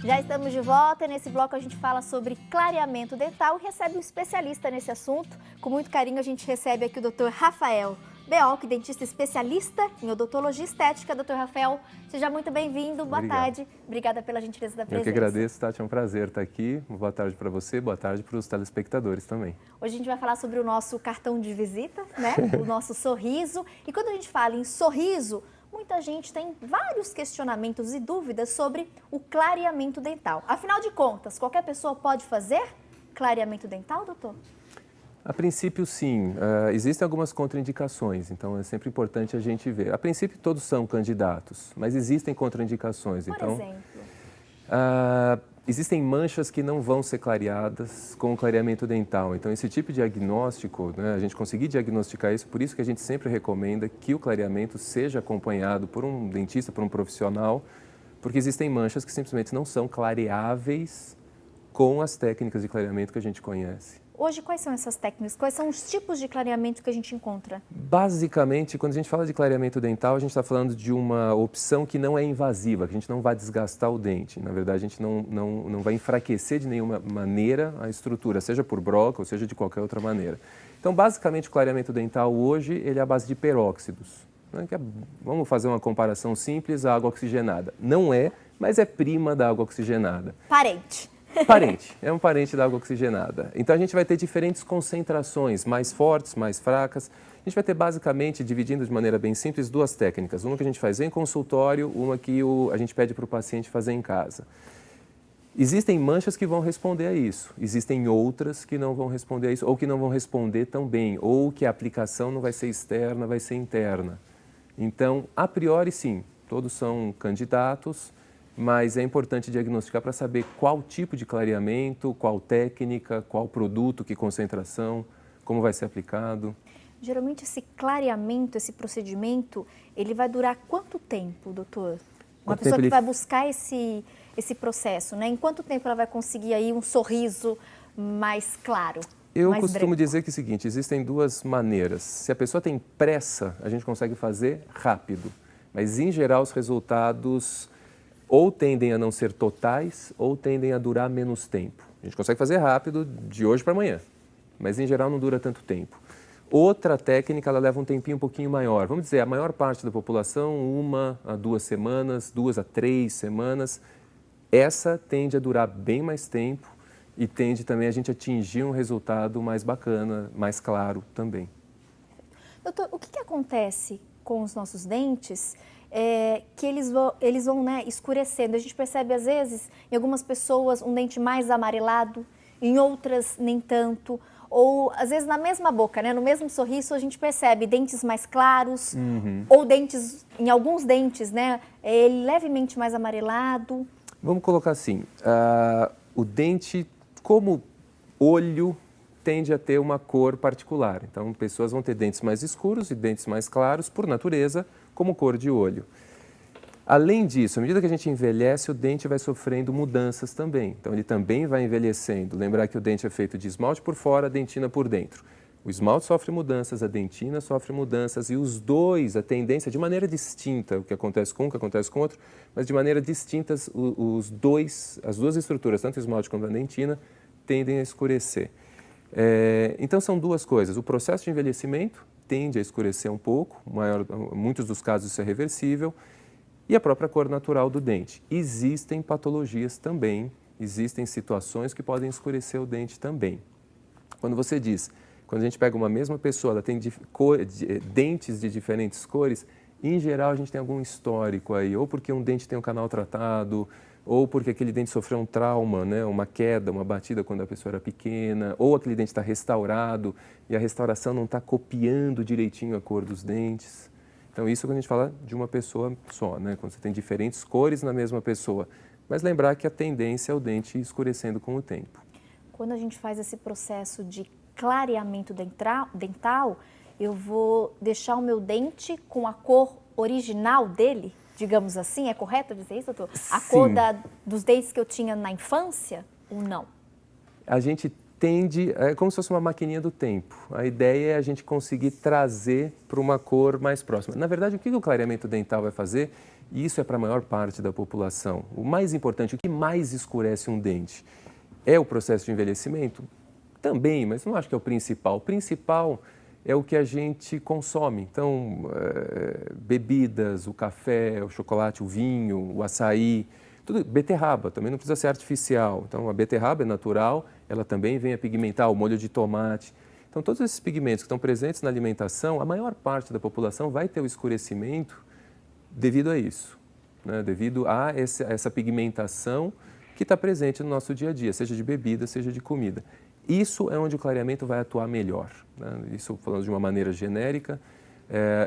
Já estamos de volta e nesse bloco a gente fala sobre clareamento dental e recebe um especialista nesse assunto. Com muito carinho a gente recebe aqui o Dr. Rafael Beolk, dentista especialista em odontologia estética. Dr. Rafael, seja muito bem-vindo, boa tarde. Obrigada pela gentileza da presença. Eu que agradeço, Tati, é um prazer estar aqui. Boa tarde para você, boa tarde para os telespectadores também. Hoje a gente vai falar sobre o nosso cartão de visita, né? O nosso sorriso. E quando a gente fala em sorriso, muita gente tem vários questionamentos e dúvidas sobre o clareamento dental. Afinal de contas, qualquer pessoa pode fazer clareamento dental, doutor? A princípio, sim. Existem algumas contraindicações, então é sempre importante a gente ver. A princípio, todos são candidatos, mas existem contraindicações. Por então, exemplo? Existem manchas que não vão ser clareadas com o clareamento dental. Então, esse tipo de diagnóstico, né, a gente conseguir diagnosticar isso, por isso que a gente sempre recomenda que o clareamento seja acompanhado por um dentista, por um profissional, porque existem manchas que simplesmente não são clareáveis com as técnicas de clareamento que a gente conhece. Hoje, quais são essas técnicas? Quais são os tipos de clareamento que a gente encontra? Basicamente, quando a gente fala de clareamento dental, a gente está falando de uma opção que não é invasiva, que a gente não vai desgastar o dente. Na verdade, a gente não vai enfraquecer de nenhuma maneira a estrutura, seja por broca ou seja de qualquer outra maneira. Então, basicamente, o clareamento dental hoje ele é à base de peróxidos. Vamos fazer uma comparação simples à água oxigenada. Não é, mas é prima da água oxigenada. Parente. Parente, é um parente da água oxigenada. Então a gente vai ter diferentes concentrações, mais fortes, mais fracas. A gente vai ter basicamente, dividindo de maneira bem simples, duas técnicas. Uma que a gente faz em consultório, uma que a gente pede para o paciente fazer em casa. Existem manchas que vão responder a isso, existem outras que não vão responder a isso, ou que não vão responder tão bem, ou que a aplicação não vai ser externa, vai ser interna. Então, a priori, sim, todos são candidatos, mas é importante diagnosticar para saber qual tipo de clareamento, qual técnica, qual produto, que concentração, como vai ser aplicado. Geralmente esse clareamento, esse procedimento, ele vai durar quanto tempo, doutor? Uma pessoa que vai buscar esse processo, né? Em quanto tempo ela vai conseguir aí um sorriso mais claro? Eu costumo dizer que é o seguinte, existem duas maneiras. Se a pessoa tem pressa, a gente consegue fazer rápido, mas em geral os resultados ou tendem a não ser totais, ou tendem a durar menos tempo. A gente consegue fazer rápido, de hoje para amanhã, mas em geral não dura tanto tempo. Outra técnica, ela leva um tempinho um pouquinho maior. Vamos dizer, a maior parte da população, 1 a 2 semanas, 2 a 3 semanas. Essa tende a durar bem mais tempo e tende também a gente atingir um resultado mais bacana, mais claro também. Doutor, o que acontece com os nossos dentes? Que eles vão né, escurecendo. A gente percebe, às vezes, em algumas pessoas, um dente mais amarelado, em outras, nem tanto. Ou, às vezes, na mesma boca, né, no mesmo sorriso, a gente percebe dentes mais claros, ou dentes, em alguns dentes, né, levemente mais amarelado. Vamos colocar assim, o dente, como olho, tende a ter uma cor particular. Então, pessoas vão ter dentes mais escuros e dentes mais claros, por natureza, como cor de olho. Além disso, à medida que a gente envelhece, o dente vai sofrendo mudanças também. Então, ele também vai envelhecendo. Lembrar que o dente é feito de esmalte por fora, dentina por dentro. O esmalte sofre mudanças, a dentina sofre mudanças e os dois, a tendência, de maneira distinta, o que acontece com um, o que acontece com o outro, mas de maneira distinta, as duas estruturas, tanto o esmalte quanto a dentina, tendem a escurecer. Então, são duas coisas. O processo de envelhecimento tende a escurecer um pouco, muitos dos casos isso é reversível, e a própria cor natural do dente. Existem patologias também, existem situações que podem escurecer o dente também. Quando a gente pega uma mesma pessoa, ela tem dentes de diferentes cores, em geral a gente tem algum histórico aí, ou porque um dente tem um canal tratado, ou porque aquele dente sofreu um trauma, né, uma queda, uma batida quando a pessoa era pequena, ou aquele dente está restaurado e a restauração não está copiando direitinho a cor dos dentes. Então, isso quando a gente fala de uma pessoa só, né, quando você tem diferentes cores na mesma pessoa. Mas lembrar que a tendência é o dente escurecendo com o tempo. Quando a gente faz esse processo de clareamento dental, eu vou deixar o meu dente com a cor original dele? Digamos assim, é correto dizer isso, doutor? A cor dos dentes que eu tinha na infância ou não? A gente tende, é como se fosse uma maquininha do tempo. A ideia é a gente conseguir trazer para uma cor mais próxima. Na verdade, o que o clareamento dental vai fazer? E isso é para a maior parte da população. O mais importante, o que mais escurece um dente? É o processo de envelhecimento? Também, mas não acho que é o principal. O principal é o que a gente consome. Então, bebidas, o café, o chocolate, o vinho, o açaí, tudo, beterraba, também não precisa ser artificial. Então, a beterraba é natural, ela também vem a pigmentar, o molho de tomate. Então, todos esses pigmentos que estão presentes na alimentação, a maior parte da população vai ter o escurecimento devido a isso, né? Devido a essa pigmentação que está presente no nosso dia a dia, seja de bebida, seja de comida. Isso é onde o clareamento vai atuar melhor, né? Isso falando de uma maneira genérica,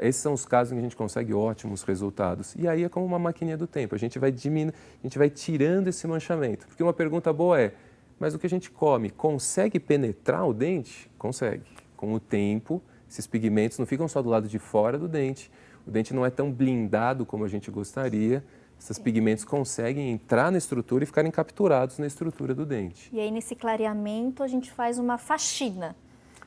esses são os casos em que a gente consegue ótimos resultados. E aí é como uma maquininha do tempo, a gente vai diminuindo, a gente vai tirando esse manchamento. Porque uma pergunta boa é, mas o que a gente come consegue penetrar o dente? Consegue. Com o tempo, esses pigmentos não ficam só do lado de fora do dente, o dente não é tão blindado como a gente gostaria, esses pigmentos conseguem entrar na estrutura e ficarem capturados na estrutura do dente. E aí, nesse clareamento, a gente faz uma faxina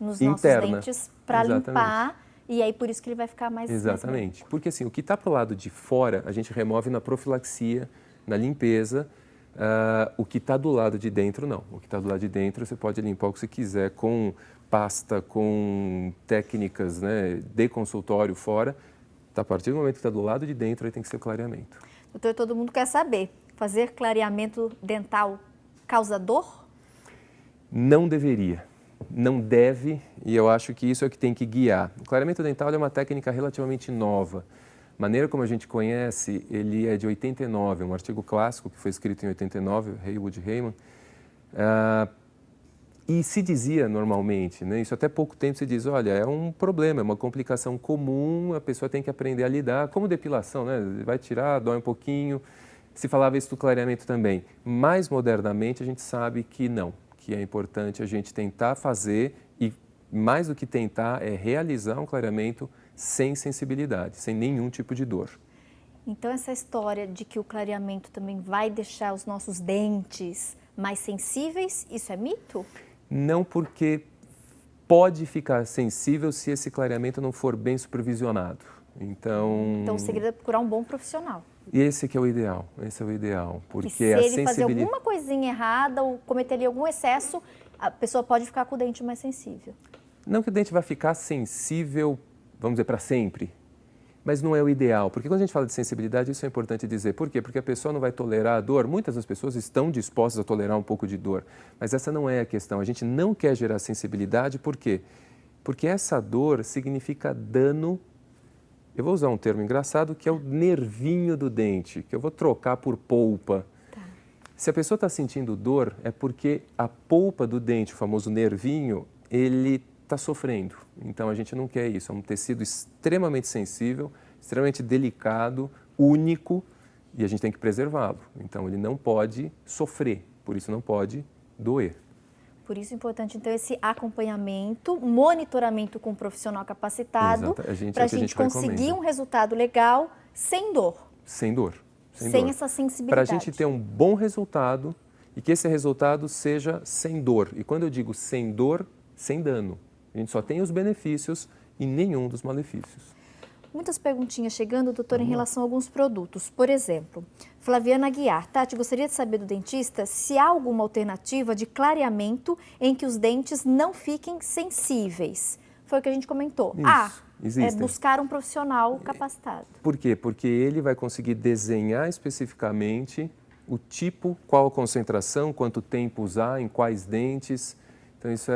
nos interna, nossos dentes para limpar, e aí por isso que ele vai ficar mais... Exatamente. Mais... Porque assim, o que está para o lado de fora, a gente remove na profilaxia, na limpeza, o que está do lado de dentro, não. O que está do lado de dentro, você pode limpar o que você quiser com pasta, com técnicas, né, de consultório fora. A partir do momento que está do lado de dentro, aí tem que ser o clareamento. Doutor, todo mundo quer saber, fazer clareamento dental causa dor? Não deveria, não deve, e eu acho que isso é o que tem que guiar. O clareamento dental é uma técnica relativamente nova. A maneira como a gente conhece, ele é de 89, um artigo clássico que foi escrito em 89, Haywood Heyman. E se dizia normalmente, né, isso até pouco tempo se diz, olha, é um problema, é uma complicação comum, a pessoa tem que aprender a lidar, como depilação, né, vai tirar, dói um pouquinho, se falava isso do clareamento também. Mais modernamente a gente sabe que não, que é importante a gente tentar fazer e mais do que tentar é realizar um clareamento sem sensibilidade, sem nenhum tipo de dor. Então essa história de que o clareamento também vai deixar os nossos dentes mais sensíveis, isso é mito? Não, porque pode ficar sensível se esse clareamento não for bem supervisionado. Então o segredo é procurar um bom profissional. E esse que é o ideal, esse é o ideal. Porque e se ele fazer alguma coisinha errada ou cometer ali algum excesso, a pessoa pode ficar com o dente mais sensível. Não que o dente vai ficar sensível, vamos dizer, para sempre. Mas não é o ideal, porque quando a gente fala de sensibilidade, isso é importante dizer. Por quê? Porque a pessoa não vai tolerar a dor. Muitas das pessoas estão dispostas a tolerar um pouco de dor, mas essa não é a questão. A gente não quer gerar sensibilidade, por quê? Porque essa dor significa dano, eu vou usar um termo engraçado, que é o nervinho do dente, que eu vou trocar por polpa. Tá. Se a pessoa está sentindo dor, é porque a polpa do dente, o famoso nervinho, ele está sofrendo. Então a gente não quer isso, é um tecido extremamente sensível, extremamente delicado, único, e a gente tem que preservá-lo. Então ele não pode sofrer, por isso não pode doer. Por isso é importante então esse acompanhamento, monitoramento com um profissional capacitado, para a gente conseguir um resultado legal sem dor. Sem dor. Sem essa sensibilidade. Para a gente ter um bom resultado e que esse resultado seja sem dor. E quando eu digo sem dor, sem dano. A gente só tem os benefícios e nenhum dos malefícios. Muitas perguntinhas chegando, doutor, em relação a alguns produtos. Por exemplo, Flaviana Aguiar. Tati, gostaria de saber do dentista se há alguma alternativa de clareamento em que os dentes não fiquem sensíveis. Foi o que a gente comentou. Isso, é buscar um profissional capacitado. Por quê? Porque ele vai conseguir desenhar especificamente o tipo, qual a concentração, quanto tempo usar, em quais dentes. Então, isso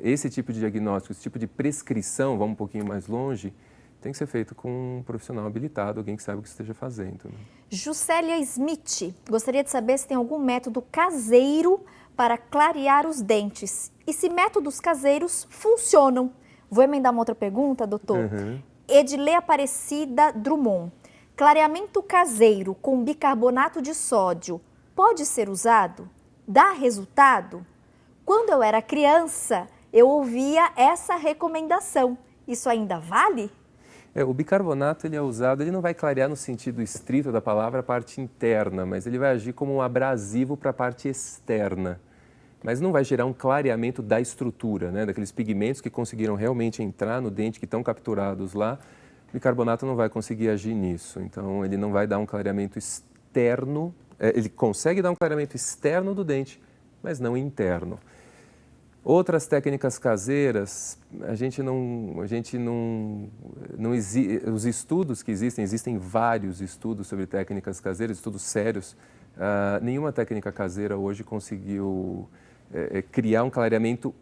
esse tipo de diagnóstico, esse tipo de prescrição, vamos um pouquinho mais longe, tem que ser feito com um profissional habilitado, alguém que saiba o que esteja fazendo. Né? Juscelia Smith, gostaria de saber se tem algum método caseiro para clarear os dentes e se métodos caseiros funcionam. Vou emendar uma outra pergunta, doutor. Edilê Aparecida Drummond, clareamento caseiro com bicarbonato de sódio pode ser usado? Dá resultado? Quando eu era criança, eu ouvia essa recomendação. Isso ainda vale? O bicarbonato ele é usado, ele não vai clarear no sentido estrito da palavra a parte interna, mas ele vai agir como um abrasivo para a parte externa. mas não vai gerar um clareamento da estrutura, né? Daqueles pigmentos que conseguiram realmente entrar no dente, que estão capturados lá. O bicarbonato não vai conseguir agir nisso, então ele não vai dar um clareamento externo, ele consegue dar um clareamento externo do dente, mas não interno. Outras técnicas caseiras, os estudos que existem vários estudos sobre técnicas caseiras, estudos sérios, nenhuma técnica caseira hoje conseguiu criar um clareamento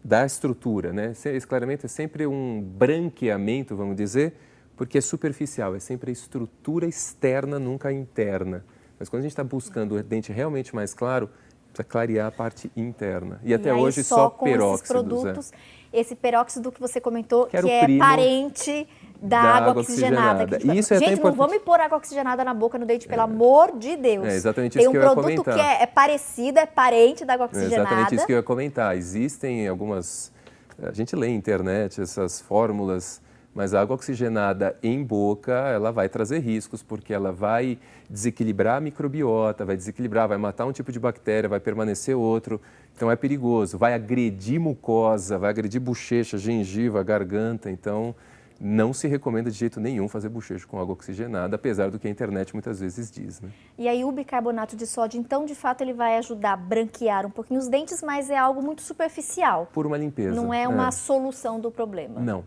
da estrutura, né? Esse clareamento é sempre um branqueamento, vamos dizer, porque é superficial, é sempre a estrutura externa, nunca a interna. Mas quando a gente está buscando o dente realmente mais claro, precisa clarear a parte interna. E até hoje só peróxidos. Esses produtos, esse peróxido que você comentou, que é é parente da água oxigenada. Isso é gente, não vamos pôr água oxigenada na boca, no dente, pelo amor de Deus. É exatamente isso que eu ia comentar. Tem um produto que é parecido, é parente da água oxigenada. É exatamente isso que eu ia comentar. Existem algumas... A gente lê na internet essas fórmulas, mas a água oxigenada em boca, ela vai trazer riscos, porque ela vai desequilibrar a microbiota, vai desequilibrar, vai matar um tipo de bactéria, vai permanecer outro. Então é perigoso. Vai agredir mucosa, vai agredir bochecha, gengiva, garganta. Então não se recomenda de jeito nenhum fazer bochecho com água oxigenada, apesar do que a internet muitas vezes diz, né? E aí o bicarbonato de sódio, então, de fato, ele vai ajudar a branquear um pouquinho os dentes, mas é algo muito superficial. Por uma limpeza. Não é uma solução do problema. Não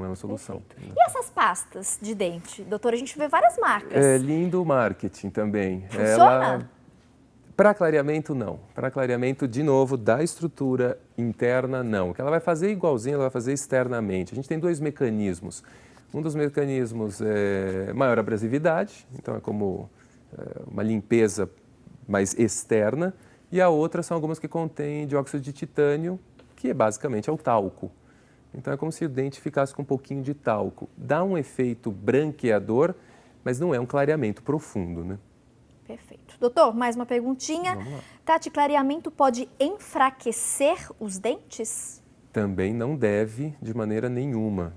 é uma solução. Perfeito. E essas pastas de dente? Doutora, a gente vê várias marcas. É lindo o marketing também. Funciona? Para clareamento, não. Para clareamento, de novo, da estrutura interna, não. O que ela vai fazer igualzinho, ela vai fazer externamente. A gente tem dois mecanismos. Um dos mecanismos é maior abrasividade, então é como uma limpeza mais externa. E a outra são algumas que contêm dióxido de titânio, que basicamente é o talco. Então é como se o dente ficasse com um pouquinho de talco. Dá um efeito branqueador, mas não é um clareamento profundo, né? Perfeito. Doutor, mais uma perguntinha. Vamos lá. Tati, clareamento pode enfraquecer os dentes? Também não deve de maneira nenhuma.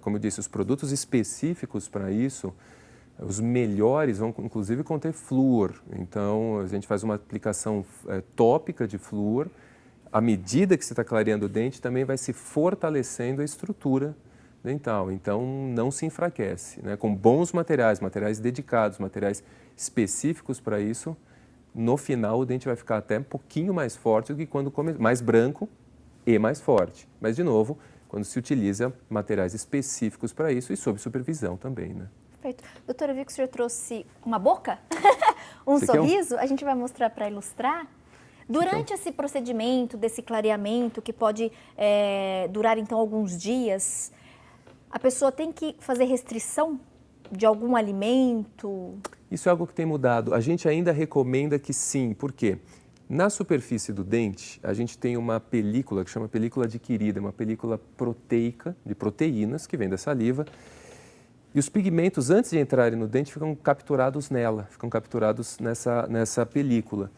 Como eu disse, os produtos específicos para isso, os melhores vão inclusive conter flúor. Então a gente faz uma aplicação tópica de flúor. À medida que você está clareando o dente, também vai se fortalecendo a estrutura dental, então não se enfraquece, né? Com bons materiais, materiais dedicados, materiais específicos para isso, no final o dente vai ficar até um pouquinho mais forte do que quando mais branco e mais forte. Mas, de novo, quando se utiliza materiais específicos para isso e sob supervisão também, né? Perfeito. Doutora, eu vi que o senhor trouxe uma boca, Você sorriso, a gente vai mostrar para ilustrar. Durante esse procedimento, desse clareamento, que pode durar então alguns dias, a pessoa tem que fazer restrição de algum alimento? Isso é algo que tem mudado. A gente ainda recomenda que sim. Por quê? Na superfície do dente, a gente tem uma película que chama película adquirida, uma película proteica, de proteínas, que vem da saliva. E os pigmentos, antes de entrarem no dente, ficam capturados nela, ficam capturados nessa película.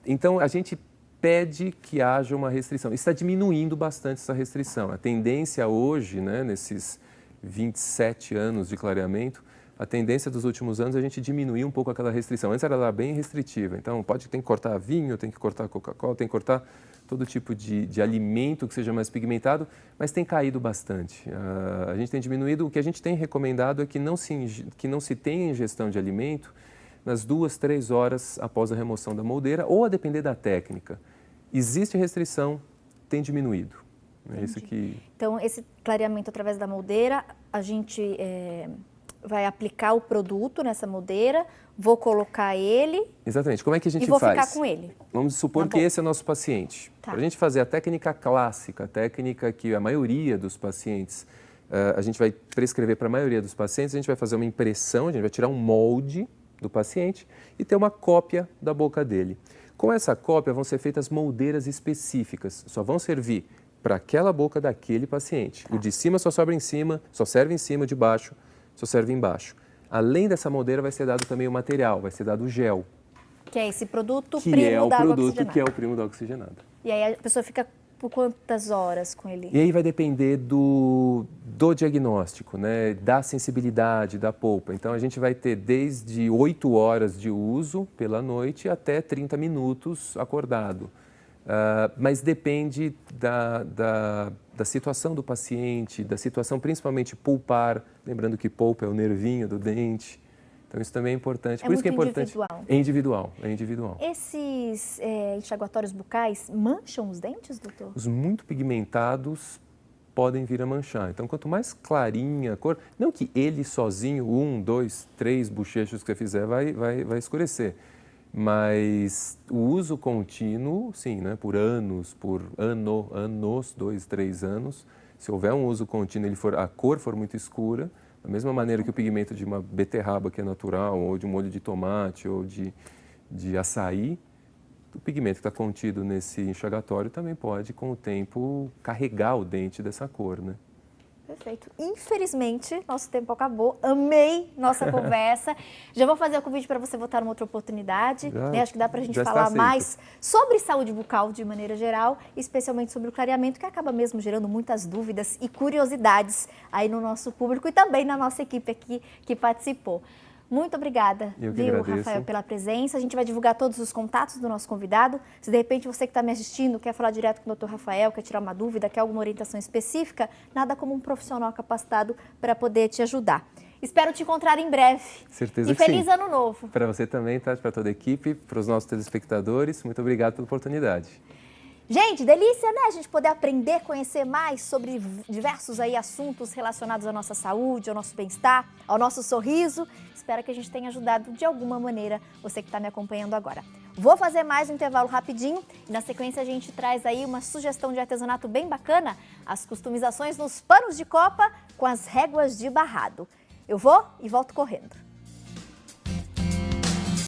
Então, a gente pede que haja uma restrição. Está diminuindo bastante essa restrição. A tendência hoje, né, nesses 27 anos de clareamento, a tendência dos últimos anos é a gente diminuir um pouco aquela restrição. Antes era bem restritiva, então tem que cortar vinho, tem que cortar Coca-Cola, tem que cortar todo tipo de alimento que seja mais pigmentado, mas tem caído bastante. A gente tem diminuído, o que a gente tem recomendado é que não se tenha ingestão de alimento nas 2, 3 horas após a remoção da moldeira, ou a depender da técnica. Existe restrição, tem diminuído. É isso que... Então, esse clareamento através da moldeira, a gente vai aplicar o produto nessa moldeira, vou colocar ele... Exatamente. Como é que a gente faz? E vou ficar com ele. Vamos supor que esse é o nosso paciente. Tá. Para a gente fazer a técnica clássica, a técnica que a maioria dos pacientes, a gente vai prescrever para a maioria dos pacientes, a gente vai fazer uma impressão, a gente vai tirar um molde do paciente e ter uma cópia da boca dele. Com essa cópia vão ser feitas moldeiras específicas, só vão servir para aquela boca daquele paciente. O de cima só sobra em cima, só serve em cima, o de baixo só serve embaixo. Além dessa moldeira vai ser dado também o material, vai ser dado o gel. Que é esse produto que primo é o da água produto oxigenada. que é o primo da oxigenada. E aí a pessoa fica por quantas horas com ele? E aí vai depender do diagnóstico, né? Da sensibilidade, da polpa. Então, a gente vai ter desde 8 horas de uso pela noite até 30 minutos acordado. Mas depende da situação do paciente, da situação principalmente pulpar, lembrando que polpa é o nervinho do dente. Então, isso também é importante. É por isso que é muito importante. individual. É individual. Esses enxaguatórios bucais mancham os dentes, doutor? Os muito pigmentados podem vir a manchar. Então, quanto mais clarinha a cor, não que ele sozinho, 1, 2, 3 bochechos que você fizer, vai escurecer. Mas o uso contínuo, sim, né, por anos, anos, 2, 3 anos, se houver um uso contínuo, a cor for muito escura, da mesma maneira que o pigmento de uma beterraba que é natural, ou de um molho de tomate, ou de açaí, o pigmento que está contido nesse enxaguatório também pode, com o tempo, carregar o dente dessa cor, né? Perfeito. Infelizmente, nosso tempo acabou. Amei nossa conversa. Já vou fazer o convite para você voltar numa outra oportunidade. Né? Acho que dá para a gente falar mais sobre saúde bucal de maneira geral, especialmente sobre o clareamento, que acaba mesmo gerando muitas dúvidas e curiosidades aí no nosso público e também na nossa equipe aqui que participou. Muito obrigada, viu, Rafael, pela presença. A gente vai divulgar todos os contatos do nosso convidado. Se de repente você que está me assistindo quer falar direto com o Dr. Rafael, quer tirar uma dúvida, quer alguma orientação específica, nada como um profissional capacitado para poder te ajudar. Espero te encontrar em breve. Certeza e que feliz sim. ano novo. Para você também, tá? Para toda a equipe, para os nossos telespectadores. Muito obrigado pela oportunidade. Gente, delícia, né? A gente poder aprender, conhecer mais sobre diversos aí assuntos relacionados à nossa saúde, ao nosso bem-estar, ao nosso sorriso. Espero que a gente tenha ajudado de alguma maneira você que está me acompanhando agora. Vou fazer mais um intervalo rapidinho e na sequência a gente traz aí uma sugestão de artesanato bem bacana, as customizações nos panos de copa com as réguas de barrado. Eu vou e volto correndo.